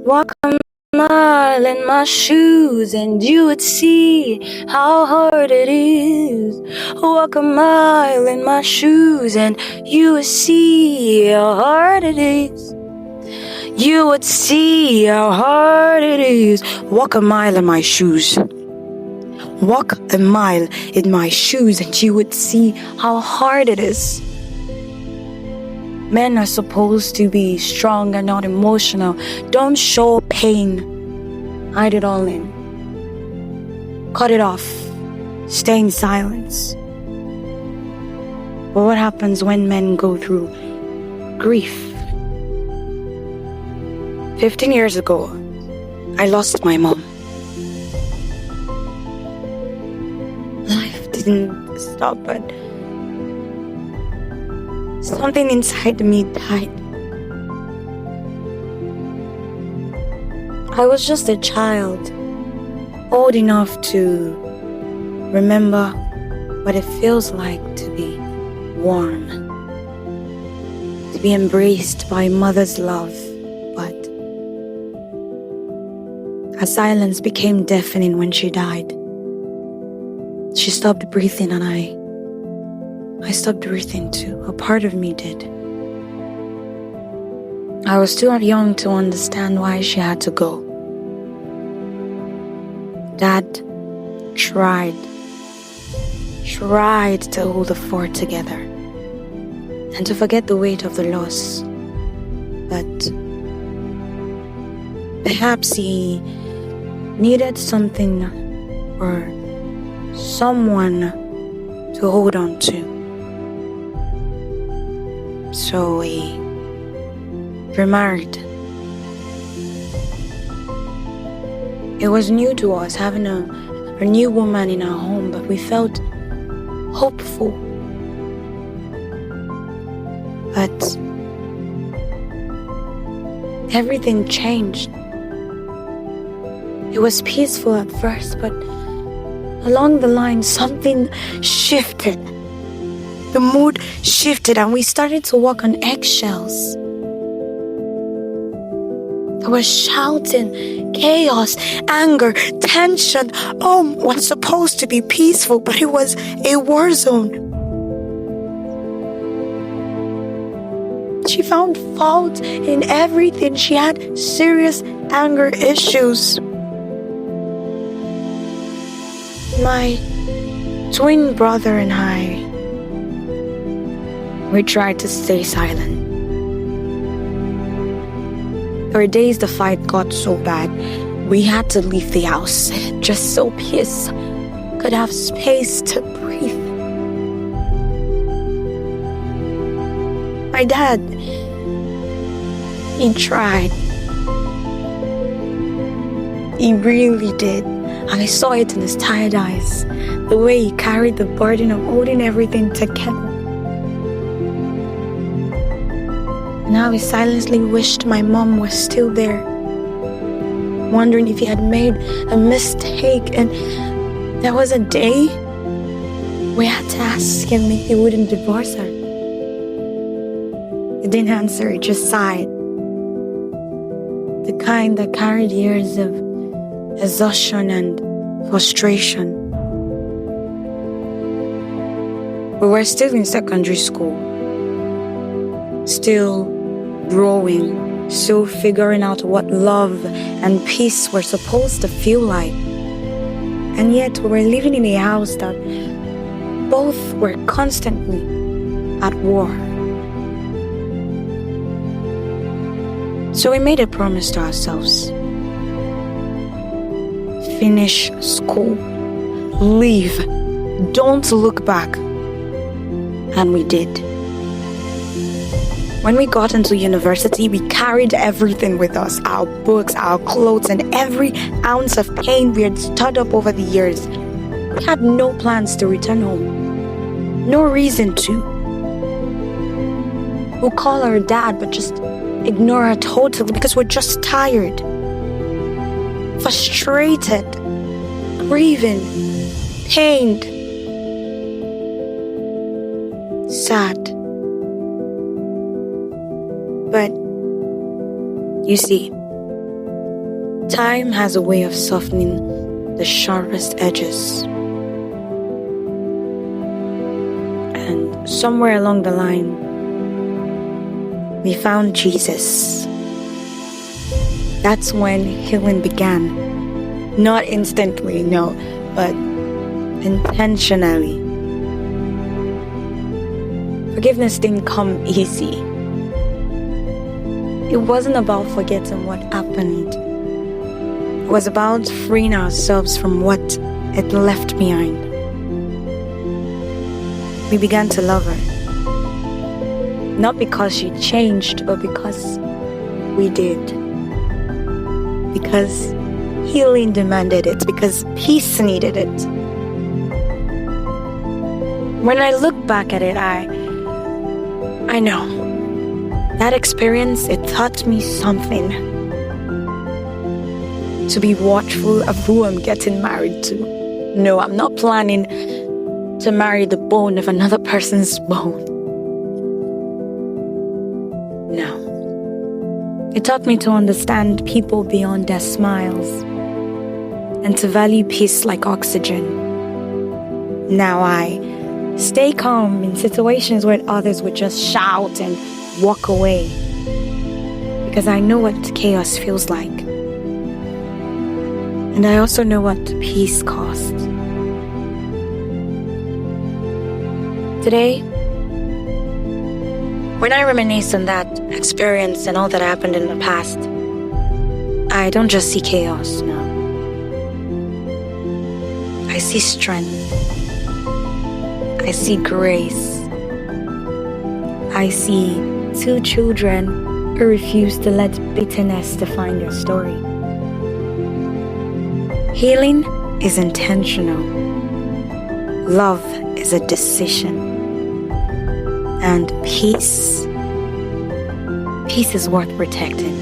Walk a mile in my shoes and you would see how hard it is. Walk a mile in my shoes and you would see how hard it is. You would see how hard it is. Walk a mile in my shoes. Walk a mile in my shoes and you would see how hard it is. Men are supposed to be strong and not emotional. Don't show pain. Hide it all in. Cut it off. Stay in silence. But what happens when men go through grief? 15 years ago, I lost my mom. Life didn't stop, but something inside me died. I was just a child, old enough to remember what it feels like to be warm, to be embraced by mother's love. But her silence became deafening when she died. She stopped breathing and I stopped breathing too. A part of me did. I was too young to understand why she had to go. Dad tried to hold the fort together and to forget the weight of the loss. But perhaps he needed something or someone to hold on to. So we remarried. It was new to us having a new woman in our home, but we felt hopeful. But everything changed. It was peaceful at first, but along the line something shifted. The mood shifted and we started to walk on eggshells. There was shouting, chaos, anger, tension. Home was supposed to be peaceful, but it was a war zone. She found fault in everything. She had serious anger issues. My twin brother and I, we tried to stay silent. There were days the fight got so bad, we had to leave the house just so peace could have space to breathe. My dad, he tried. He really did. I saw it in his tired eyes, the way he carried the burden of holding everything together. Now he silently wished my mom was still there, wondering if he had made a mistake. And there was a day we had to ask him if he wouldn't divorce her. He didn't answer, he just sighed. The kind that carried years of exhaustion and frustration. We were still in secondary school, still growing, still figuring out what love and peace were supposed to feel like. And yet we were living in a house that both were constantly at war. So we made a promise to ourselves. Finish school. Leave. Don't look back. And we did. When we got into university, we carried everything with us. Our books, our clothes, and every ounce of pain we had stored up over the years. We had no plans to return home. No reason to. We'll call our dad, but just ignore her totally because we're just tired. Frustrated, grieving, pained, sad. But you see, Time has a way of softening the sharpest edges. And somewhere along the line, we found Jesus. That's when healing began. Not instantly, no, but intentionally. Forgiveness didn't come easy. It wasn't about forgetting what happened. It was about freeing ourselves from what it left behind. We began to love her. Not because she changed, but because we did. Because healing demanded it, because peace needed it. When I look back at it, I know that experience, it taught me something. To be watchful of who I'm getting married to. No, I'm not planning to marry the bone of another person's bone. No. It taught me to understand people beyond their smiles and to value peace like oxygen. Now I stay calm in situations where others would just shout and walk away because I know what chaos feels like. And I also know what peace costs. Today, when I reminisce on that experience and all that happened in the past, I don't just see chaos, no. I see strength. I see grace. I see two children who refuse to let bitterness define their story. Healing is intentional. Love is a decision. And peace is worth protecting.